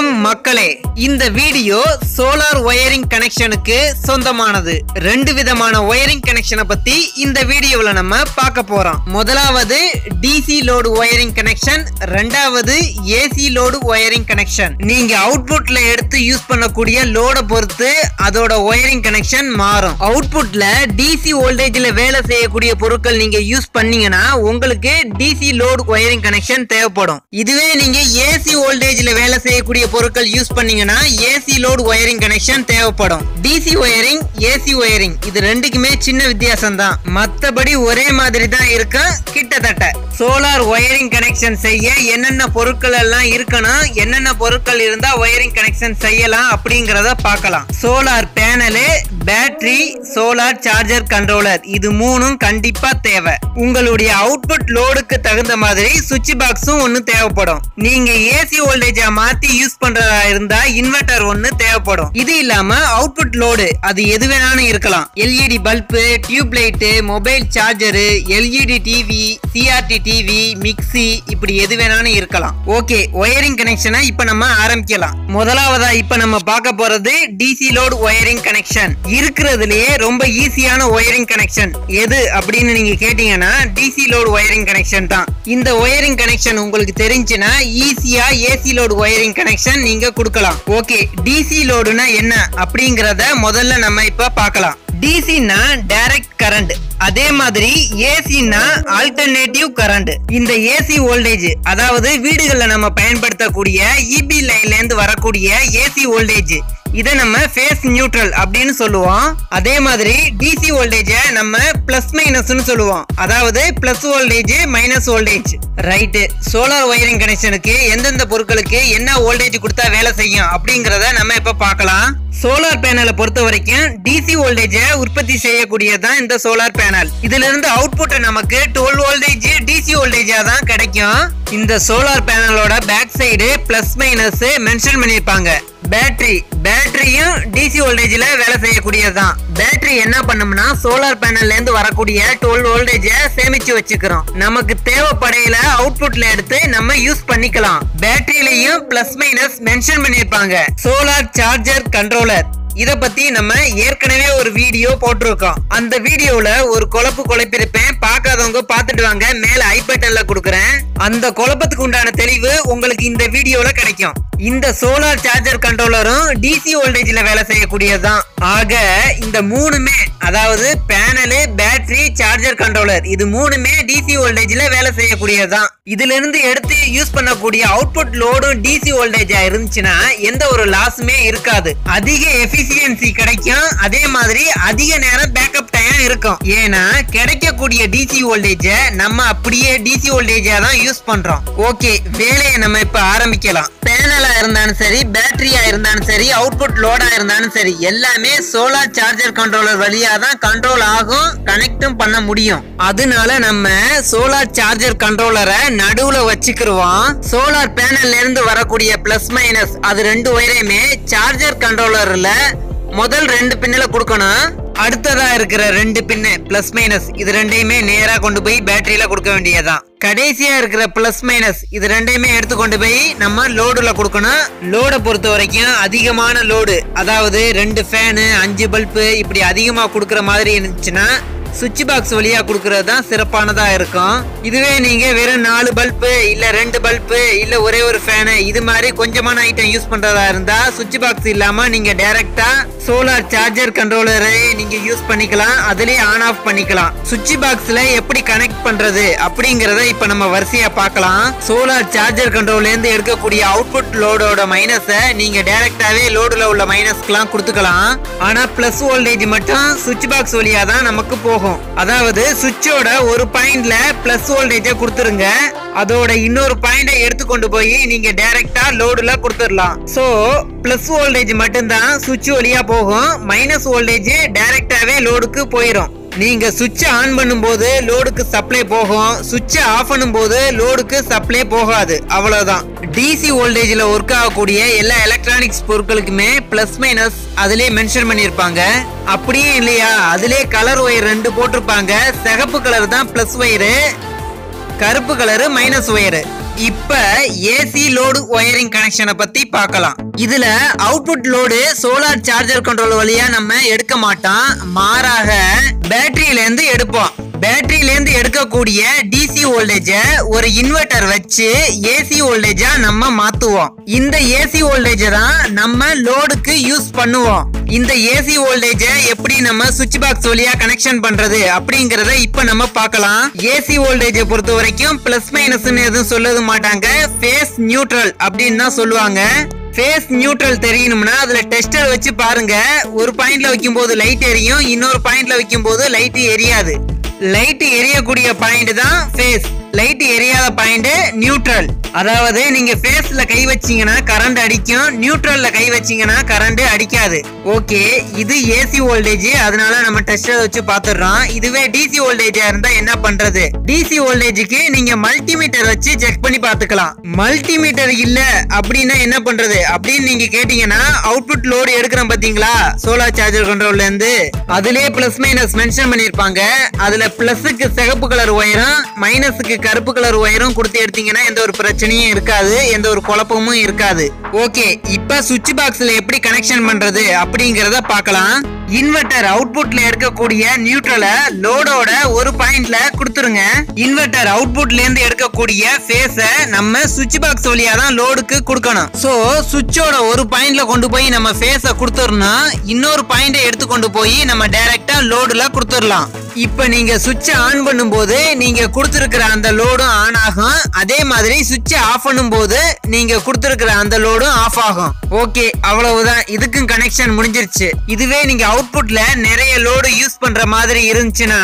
வணக்கம் மக்களே, இந்த வீடியோ சோலார் ஒயரிங் கனெக்ஷனுக்கு சொந்தமானது. ரெண்டு விதமான ஒயரிங் கனெக்ஷனை பத்தி இந்த வீடியோல நம்ம பார்க்க போறோம். முதலாவது டிசி லோடு ஒயரிங் கனெக்ஷன், ரெண்டாவது ஏசி லோடு ஒயரிங் கனெக்ஷன். நீங்க அவுட்புட்ல எடுத்து யூஸ் பண்ணக்கூடிய லோட பொறுத்து அதோட ஒயரிங் கனெக்ஷன் மாறும். அவுட்புட்ல டிசி வோல்டேஜ்ல வேலை செய்யக்கூடிய பொருட்கள் நீங்க யூஸ் பண்ணீங்கன்னா உங்களுக்கு டிசி லோடு ஒயரிங் கனெக்ஷன் தேவைப்படும். இதுவே நீங்க ஏசி வோல்டேஜ்ல வேலை செய்யக்கூடிய பொருட்கள் யூஸ் பண்ணீங்கன்னா ஏசி லோடு ஒயரிங் கனெக்ஷன் தேவைப்படும். டிசி ஒயரிங், ஏசி ஒயரிங் இது ரெண்டுக்குமே சின்ன வித்தியாசம் தான், மத்தபடி ஒரே மாதிரி தான் இருக்கு கிட்டத்தட்ட. சோலார் ஒயரிங் கனெக்ஷன் செய்ய என்னென்ன பொருட்கள் எல்லாம் இருக்கணும், என்னென்ன பொருட்கள் இருந்தா ஒயரிங் கனெக்ஷன் செய்யலாம் அப்படிங்கறத பார்க்கலாம். Solar panel, battery, solar charger controller இது மூணும் கண்டிப்பா தேவை. உங்களுடைய அவுட்புட் லோடுக்கு தகுந்த மாதிரி சுவிட்ச் பாக்ஸும் ஒன்னு தேவைப்படும். நீங்க ஏசி வோல்டேஜா மாத்தி யூஸ் பண்றதா இருந்தா இன்வெர்டர் ஒன்னு தேவைப்படும். இது இல்லாம அவுட்புட் லோடு அது எது வேணாலும் இருக்கலாம். LED bulb, tube light, mobile charger, LED TV, CRT TV, mixie இப்படி எது வேணாலும் இருக்கலாம். ஓகே, ஒயரிங் கனெக்ஷனை இப்ப நம்ம ஆரம்பிக்கலாம். முதலாவதா இப்ப நம்ம பார்க்க போறது டிசி லோடு ஒயரிங் கனெக்ஷன். இருக்கிறதுலயே ரொம்ப ஈஸியான ஒயரிங் கனெக்ஷன் எது அப்படின்னு நீங்க கேட்டீங்கன்னா டிசி லோடு ஒயரிங் கனெக்ஷன் தான். இந்த ஒயரிங் கனெக்ஷன் உங்களுக்கு தெரிஞ்சுன்னா ஈஸியா ஏசி லோடு ஒயரிங் கனெக்ஷன் நீங்க கொடுக்கலாம். ஓகே, டிசி லோடுனா என்ன அப்படிங்கறத முதல்ல நம்ம இப்ப பார்க்கலாம். டிசினா டைரக்ட் கரண்ட், அதே மாதிரி ஏசினா ஆல்டர்னேட்டிவ் கரண்ட். இந்த ஏசி வோல்டேஜ் அதாவது வீடுகள்ல நம்ம பயன்படுத்தக்கூடிய இபி லைன்ல இருந்து வரக்கூடிய ஏசி வோல்டேஜ் இத நம்ம ஃபேஸ் நியூட்ரல் அப்படின்னு சொல்லுவோம். அதே மாதிரி டிசி வோல்டேஜ நம்ம பிளஸ் மைனஸ்னு சொல்லுவோம், அதாவது plus voltage minus voltage. Right, solar wiring கனெக்ஷனுக்கு எந்தெந்த பொருட்களுக்கு என்ன வோல்டேஜ் கொடுத்தா வேலை செய்யும் அப்படிங்கறத நம்ம இப்ப பார்க்கலாம். சோலார் பேனலை பொறுத்த வரைக்கும் டிசி வோல்டேஜ உற்பத்தி செய்யக்கூடியதான் இந்த சோலார் பேனல். இதுல இருந்து அவுட்புட் நமக்கு 12 வோல்டேஜ் டிசி வோல்டேஜா தான் கிடைக்கும். இந்த சோலார் பேனலோட back side plus minus mention பண்ணிருப்பாங்க. பேட்டரியும் டிசி வோல்டேஜ்ல வேலை செய்யக்கூடியதுதான். பேட்டரி என்ன பண்ணும்னா சோலார் பேனல்ல இருந்து வரக்கூடிய 12 வோல்டேஜ சேமிச்சு வச்சுக்கிறோம். நமக்கு தேவைப்படையில அவுட்புட்ல எடுத்து நம்ம யூஸ் பண்ணிக்கலாம். பேட்டரியிலையும் பிளஸ் மைனஸ் மென்ஷன் பண்ணிருப்பாங்க. சோலார் சார்ஜர் கண்ட்ரோலர் இத பத்தி நம்ம ஏற்கனவே ஒரு வீடியோ போட்டிருக்கோம். அந்த வீடியோல ஒரு குழப்பிருப்பேன், பார்க்காதவங்க பார்த்துட்டு வாங்க, மேல ஐ பட்டன்ல கொடுக்குறேன். அந்த குழப்பத்துக்கு உண்டான தெளிவு உங்களுக்கு இந்த வீடியோல கிடைக்கும். இந்த சோலார் சார்ஜர் கண்ட்ரோலரும் டிசி வோல்டேஜ்ல வேலை செய்யக்கூடியதுதான். ஆக இந்த மூணுமே, அதாவது பேனலு, பேட்டரி, சார்ஜர் கண்ட்ரோலர் இது மூணுமே டிசி வோல்டேஜ்ல வேலை செய்யக்கூடியதுதான். இதுல இருந்து எடுத்து யூஸ் பண்ணக்கூடிய அவுட்புட் லோடும் டிசி வோல்டேஜா இருந்துச்சுன்னா எந்த ஒரு லாஸுமே இருக்காது. அதிக எஃபிஷியன்சி கிடைக்கும், அதே மாதிரி அதிக நேரம் பேக்கப் டைம் இருக்கும். ஏன்னா கிடைக்கக்கூடிய டிசி வோல்டேஜ நம்ம அப்படியே டிசி வோல்டேஜா தான் யூஸ் பண்றோம். ஓகே, வேலையை நம்ம இப்ப ஆரம்பிக்கலாம். பேனலா இருந்தாலும் சரி, பேட்டரியா இருந்தாலும் சரி, அவுட்புட் லோடா இருந்தாலும் சரி, எல்லாமே சோலார் சார்ஜர் கண்ட்ரோலர் வழியா தான் கண்ட்ரோல் ஆகும், கனெக்டும் பண்ண முடியும். அதனால நம்ம சோலார் சார்ஜர் கண்ட்ரோலரை நடுவுல வச்சுக்கிருவோம். சோலார் பேனல்ல இருந்து வரக்கூடிய பிளஸ் மைனஸ் அது ரெண்டு ஒயரையுமே சார்ஜர் கண்ட்ரோலர்ல முதல் 2 பின்ல கொடுக்கணும். அடுத்ததா இருக்கிற 2 பின்னு பிளஸ் மைனஸ் இது ரெண்டையுமே நேரா கொண்டு போய் பேட்டரியில கொடுக்க வேண்டியதான். கடைசியா இருக்கிற பிளஸ் மைனஸ் இது ரெண்டையுமே எடுத்து கொண்டு போய் நம்ம லோடுல கொடுக்கணும். லோட பொறுத்த வரைக்கும் அதிகமான லோடு, அதாவது 2 ஃபேனு, 5 பல்பு இப்படி அதிகமா கொடுக்கற மாதிரி இருந்துச்சுன்னா சுவிட்ச் பாக்ஸ் வழியா கொடுக்கறது தான் சிறப்பானதா இருக்கும். இதுவே நீங்க வெறும் 4 பல்பு இல்ல 2 பல்பு இல்ல ஒரே ஒரு ஃபேனு இது மாதிரி கொஞ்சமான ஐட்டம் யூஸ் பண்றதா இருந்தா சுவிட்ச் பாக்ஸ் இல்லாம நீங்க டைரக்டா சோலார் சார்ஜர் கண்ட்ரோலரை நீங்க யூஸ் பண்ணிக்கலாம், அதுலயே ஆன் ஆஃப் பண்ணிக்கலாம். சுவிட்ச் பாக்ஸ்ல எப்படி கனெக்ட் பண்றது அப்படிங்கறத இப்ப நம்ம வரிசையா பார்க்கலாம். சோலார் சார்ஜர் கண்ட்ரோல்ல இருந்து எடுக்கக்கூடிய அவுட்புட் லோடோட மைனஸ நீங்க டைரக்டாவே லோடுல உள்ள மைனஸ்க்குலாம் கொடுத்துக்கலாம். ஆனா பிளஸ் வோல்டேஜ் மட்டும் சுவிட்ச் பாக்ஸ் வழியா தான் நமக்கு போகும். அதாவது சுவிட்சோட ஒரு பாயிண்ட்ல பிளஸ் வோல்டேஜ் கொடுத்துருங்க, அதோட இன்னொரு பாயிண்ட எடுத்து கொண்டு போய் நீங்க டைரக்டா லோடுல கொடுத்துடலாம். சோ பிளஸ் வோல்டேஜ் மட்டும்தான் சுவிட்ச் வழியா போகும், மைனஸ் வோல்டேஜ் டைரக்டாவே லோடுக்கு போயிடும். நீங்க சுவிட்ச் ஆன் பண்ணும்போது லோடுக்கு சப்ளை போகும், சுவிட்ச் ஆஃப் பண்ணும்போது லோடுக்கு சப்ளை போகாது, அவ்வளவுதான். டிசி வோல்டேஜ்ல ஒர்க் ஆகக்கூடிய எல்லா எலக்ட்ரானிக்ஸ் பொருட்களுக்குமே பிளஸ் மைனஸ் அதிலே மென்ஷன் பண்ணிருப்பாங்க. அப்படியே இல்லையா, அதிலே கலர் ஒயர் 2 போட்டிருப்பாங்க. சிகப்பு கலர் தான் பிளஸ் ஒயரு, கருப்பு கலரு மைனஸ் ஒயரு. இப்ப ஏசி லோடு ஒயரிங் கனெக்ஷனை பத்தி பத்தி பார்க்கலாம். இதுல output load solar charger control வழியா நம்ம எடுக்க மாட்டோம், மாறாக பேட்டரியில இருந்து எடுப்போம். பேட்டரியில இருந்து எடுக்கக்கூடிய டிசி வோல்டேஜ ஒரு இன்வெர்டர் வச்சு ஏசி வோல்டேஜா நம்ம மாத்துவோம். இந்த ஏசி வோல்டேஜ தான் நம்ம லோடுக்கு யூஸ் பண்ணுவோம். இந்த ஏசி வோல்டேஜ எப்படி நம்ம சுவிட்ச் பாக்ஸ் வழியா கனெக்ஷன் பண்றது அப்படிங்கறத இப்ப நம்ம பார்க்கலாம். ஏசி வோல்டேஜ பொறுத்த வரைக்கும் பிளஸ் மைனஸ்னு எதுவும் சொல்லவே மாட்டாங்க, ஃபேஸ் நியூட்ரல் அப்படின்னு தான் சொல்லுவாங்க. ஃபேஸ் நியூட்ரல் தெரியணும்னா அதுல டெஸ்டர் வச்சு பாருங்க. ஒரு பாயிண்ட்ல வைக்கும் போது லைட் எரியும், இன்னொரு பாயிண்ட்ல வைக்கும் போது லைட் எரியாது. லைட் எரியக்கூடிய பாயிண்ட் தான் ஃபேஸ், லைட் எரியாத பாயிண்ட் நியூட்ரல். அதாவது நீங்க ஃபேஸ்ல கை வச்சீங்கன்னா கரண்ட் அடிக்கும், நியூட்ரல்ல கை வச்சீங்கன்னா கரண்ட் அடிக்காது. ஓகே, இது ஏசி வோல்டேஜ், அதனால நம்ம டெஸ்டர் வச்சு பாத்துறோம். இதுவே டிசி வோல்டேஜா இருந்தா என்ன பண்றது? டிசி வோல்டேஜுக்கு நீங்க மல்டிமீட்டர் வச்சு செக் பண்ணி பாத்துக்கலாம். மல்டிமீட்டர் இல்ல அப்படின்னா என்ன பண்றது அப்படின்னு நீங்க கேட்டீங்கன்னா, அவுட்புட் லோடு எடுக்கிறோம் பாத்தீங்களா சோலார் சார்ஜர் கண்ட்ரோல்ல இருந்து, அதுலயே பிளஸ் மைனஸ் மென்ஷன் பண்ணிருப்பாங்க. அதுல பிளஸுக்கு சிகப்பு கலர் ஒயரும் மைனஸுக்கு கருப்பு கலர் ஒயரும் கொடுத்து எடுத்தீங்கன்னா எந்த ஒரு பிரச்சனையும் இருக்காது, எந்த ஒரு குழப்பமும் இருக்காது. ஓகே, இப்ப சுவிட்ச் பாக்ஸ்ல எப்படி கனெக்ஷன் பண்றது அப்படிங்கறத பார்க்கலாம். இன்வெர்டர் அவுட்புட்ல எடுக்கக்கூடிய நியூட்ரல லோடோட ஒரு பாயிண்ட்ல கொடுத்துருங்க. இன்வெர்டர் அவுட்புட்ல இருந்து எடுக்கக்கூடிய ஃபேஸ நம்ம சுவிட்ச் பாக்ஸ் வழியா தான் லோடுக்கு கொடுக்கணும். சோ சுவிட்சோட ஒரு பாயிண்ட்ல கொண்டு போய் நம்ம ஃபேஸ கொடுத்துறோம், இன்னொரு பாயிண்ட எடுத்து கொண்டு போய் நம்ம டைரக்டா லோடுல கொடுத்துடலாம். இப்ப நீங்க சுவிட்ச் ஆன் பண்ணும்போது நீங்க கொடுத்திருக்கிற அந்த லோடும் ஆன் ஆகும், அதே மாதிரி சுவிட்ச் ஆஃப் பண்ணும்போது நீங்க கொடுத்திருக்கிற அந்த லோடும் ஆஃப் ஆகும். ஓகே, அவ்வளவுதான், இதுக்கும் கனெக்ஷன் முடிஞ்சிருச்சு. இதுவே நீங்க அவுட்புட்ல நிறைய லோடு யூஸ் பண்ற மாதிரி இருந்துச்சுன்னா,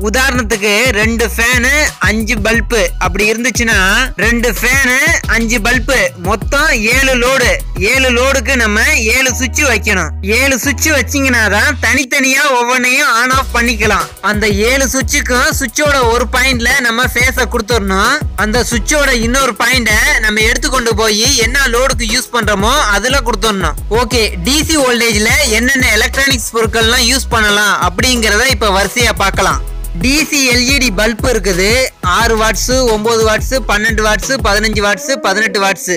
உதாரணத்துக்கு 2 ஃபேனு 5 பல்பு அப்படி இருந்துச்சுன்னா 2 ஃபேனு 5 பல்பு மொத்தம் 7 லோடு. 7 லோடுக்கு நம்ம 7 சுவிட்ச் வைக்கணும். 7 சுவிட்ச் வச்சீங்கன்னா தான் தனித்தனியா ஒவ்வொன்றையும் ஆன் ஆஃப் பண்ணிக்கலாம். அந்த 7 சுவிட்சுக்கும் சுவிட்சோட ஒரு பாயிண்ட்ல நம்ம ஃபேஸ கொடுத்துடணும். அந்த சுவிட்சோட இன்னொரு பாயிண்ட நம்ம எடுத்துக்கொண்டு போய் என்ன லோடுக்கு யூஸ் பண்றோமோ அதுல கொடுத்துடணும். ஓகே, டிசி வோல்டேஜ்ல என்னென்ன எலக்ட்ரானிக்ஸ் பொருட்கள்லாம் யூஸ் பண்ணலாம் அப்படிங்கறத இப்ப வரிசையா பார்க்கலாம். டிசி எல்இடி பல்ப் இருக்குது, 6 watts, 9 watts, 12 watts, 15 watts, 18 watts,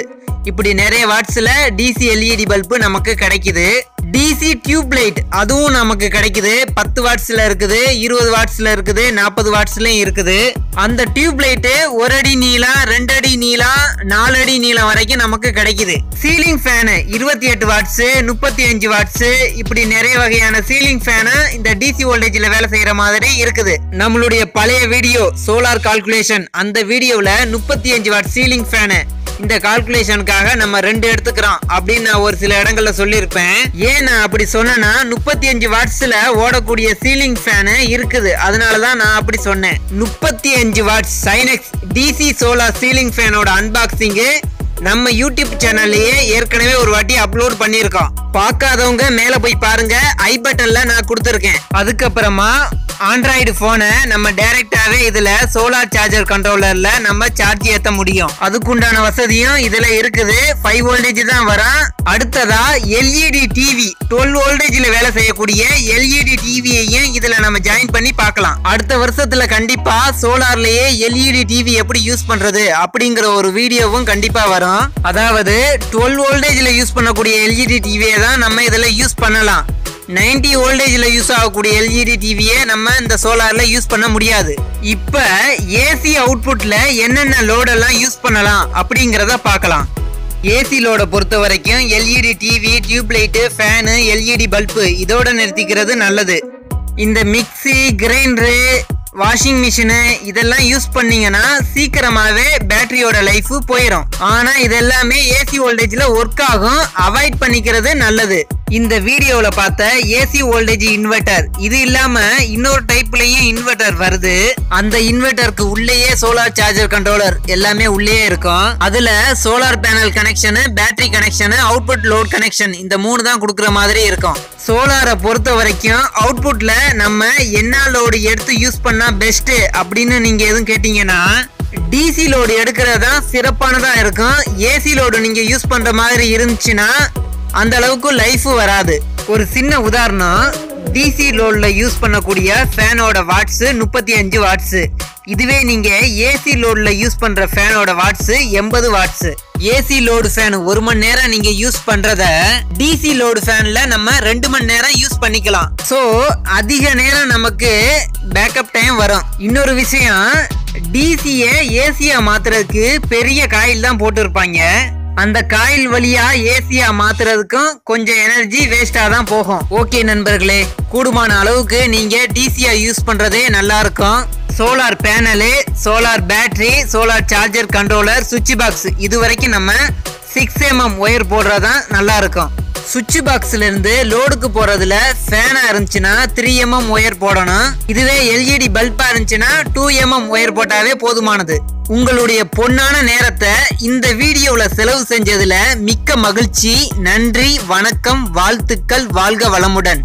இப்படி நிறைய வாட்ஸ்ல டிசி எல்இடி பல்ப் நமக்கு கிடைக்குது. டிசி டியூப் லைட் அதுவும் நமக்கு கிடைக்குது. 10 வாட்ஸ்ல இருக்குது, 20 வாட்ஸ்ல இருக்குது, 40 வாட்ஸ்லயும் இருக்குது. அந்த டியூப் லைட் 1 அடி நீளம், 2 அடி நீளம், 4 அடி நீளம் வரைக்கும் நமக்கு கிடைக்குது. சீலிங் ஃபேனு 28 வாட்ஸ், 35 வாட்ஸ், இப்படி நிறைய வகையான சீலிங் ஃபேனு இந்த டிசி வோல்டேஜ்ல வேலை செய்யற மாதிரி இருக்குது. நம்மளுடைய பழைய வீடியோ சோலார் கால்குலேஷன், அந்த வீடியோல 35 வாட் சீலிங் ஃபேனு இந்த கால்குலேஷனுக்காக நம்ம 2 எடுத்துக்கிறோம் அப்படின்னு நான் ஒரு சில இடங்கள்ல சொல்லியிருப்பேன். ஏன் நான் அப்படி சொன்னேன்னா 35 வாட்ஸ்ல ஓடக்கூடிய சீலிங் ஃபேனு இருக்குது, அதனாலதான் நான் அப்படி சொன்னேன். 35 வாட்ஸ் சைனெக்ஸ் டிசி சோலார் சீலிங் ஃபேனோட அன்பாக்சிங் நம்ம யூடியூப் சேனல்லையே ஏற்கனவே ஒரு வாட்டி அப்லோட் பண்ணியிருக்கோம். பார்க்காதவங்க மேல போய் பாருங்க, ஐ பட்டன்ல நான் கொடுத்துருக்கேன். அதுக்கப்புறமா ஆண்ட்ராய்டு போனை நம்ம டைரக்டாவே இதுல சோலார் சார்ஜர் கண்ட்ரோலர்ல நம்ம சார்ஜ் ஏத்த முடியும். அதுக்குண்டான வசதியும் இதுல இருக்குது. 5 வோல்டேஜ் தான் வரும். அடுத்ததா எல்இடி டிவி 12 வோல்டேஜ்ல வேலை செய்யக்கூடிய எல்இடி டிவியையும் இதுல நம்ம ஜாயின் பண்ணி பார்க்கலாம். அடுத்த வருஷத்துல கண்டிப்பா சோலார்லயே எல்இடி டிவி எப்படி யூஸ் பண்றது அப்படிங்கிற ஒரு வீடியோவும் கண்டிப்பா வரும். அதாவது 12 வோல்டேஜ்ல யூஸ் பண்ணக்கூடிய எல்இடி டிவியை தான் நம்ம இதுல யூஸ் பண்ணலாம். 90 வோல்டேஜ்ல யூஸ் ஆகக்கூடிய எல்இடி டிவியை நம்ம இந்த சோலார்ல யூஸ் பண்ண முடியாது. இப்ப ஏசி அவுட்புட்ல என்னென்ன லோடெல்லாம் யூஸ் பண்ணலாம் அப்படிங்கறத பார்க்கலாம். ஏசி லோட பொறுத்த வரைக்கும் LED TV, tube light, fan, LED bulb இதோட நிறுத்திக்கிறது நல்லது. இந்த மிக்சி, கிரைண்டரு, வாஷிங் மிஷினு இதெல்லாம் யூஸ் பண்ணீங்கன்னா சீக்கிரமாவே பேட்டரியோட லைஃப் போயிடும். ஆனா இதெல்லாமே ஏசி வோல்டேஜ்ல ஒர்க் ஆகும், அவாய்ட் பண்ணிக்கிறது நல்லது. இந்த வீடியோல பார்த்த ஏசி வோல்டேஜ் இன்வெர்டர் இது இல்லாம இன்னொரு டைப்லயும் இன்வெர்டர் வருது. அந்த இன்வெர்டருக்கு உள்ளேயே சோலார் சார்ஜர் கண்ட்ரோலர் எல்லாமே உள்ளே இருக்கும். அதுல solar panel connection, battery connection, output load connection இந்த 3 தான் கொடுக்குற மாதிரி இருக்கும். சோலாரை பொறுத்த வரைக்கும் அவுட்புட்ல நம்ம என்ன லோடு எடுத்து யூஸ் பண்ணா பெஸ்ட் அப்படின்னு நீங்க எதுவும் கேட்டீங்கன்னா, டிசி லோடு எடுக்கிறதா சிறப்பானதா இருக்கும். ஏசி லோடு நீங்க யூஸ் பண்ற மாதிரி இருந்துச்சுன்னா அந்த அளவுக்கு லைஃப் வராது. ஒரு சின்ன உதாரணம், டிசி லோட்ல யூஸ் பண்ணக்கூடிய ஃபேனோட வாட்ஸ் 35 வாட்ஸ். இதுவே நீங்க ஏசி லோட்ல யூஸ் பண்ற ஃபேனோட watts 80 watts. AC load fan 1 மணி நேரம் நீங்க யூஸ் பண்றத டிசி லோடு ஃபேன்ல நம்ம 2 மணி நேரம் யூஸ் பண்ணிக்கலாம். சோ அதிக நேரம் நமக்கு பேக்கப் டைம் வரும். இன்னொரு விஷயம், டிசிய ஏசியா மாத்துறதுக்கு பெரிய காயில் தான் போட்டு இருப்பாங்க. அந்த காயில் வழியா ஏசியா மாத்துறதுக்கும் கொஞ்சம் எனர்ஜி வேஸ்டா தான் போகும். ஓகே நண்பர்களே, கூடுமான அளவுக்கு நீங்க டிசியா யூஸ் பண்றதே நல்லா இருக்கும். Solar panel, solar battery, solar charger controller, சுவிட்ச் பாக்ஸ் இது வரைக்கும் நம்ம 6mm ஒயர் போடுறதான் நல்லா இருக்கும். சுவிட்ச் பாக்ஸ்ல இருந்து லோடுக்கு போறதுல ஃபேனா இருந்துச்சுன்னா 3mm ஒயர் போடணும். இதுவே எல்இடி பல்பா இருந்துச்சுன்னா 2mm ஒயர் போட்டாவே போதுமானது. உங்களுடைய பொன்னான நேரத்தை இந்த வீடியோல செலவு செஞ்சதுல மிக்க மகிழ்ச்சி. நன்றி, வணக்கம், வாழ்த்துக்கள், வாழ்க வளமுடன்.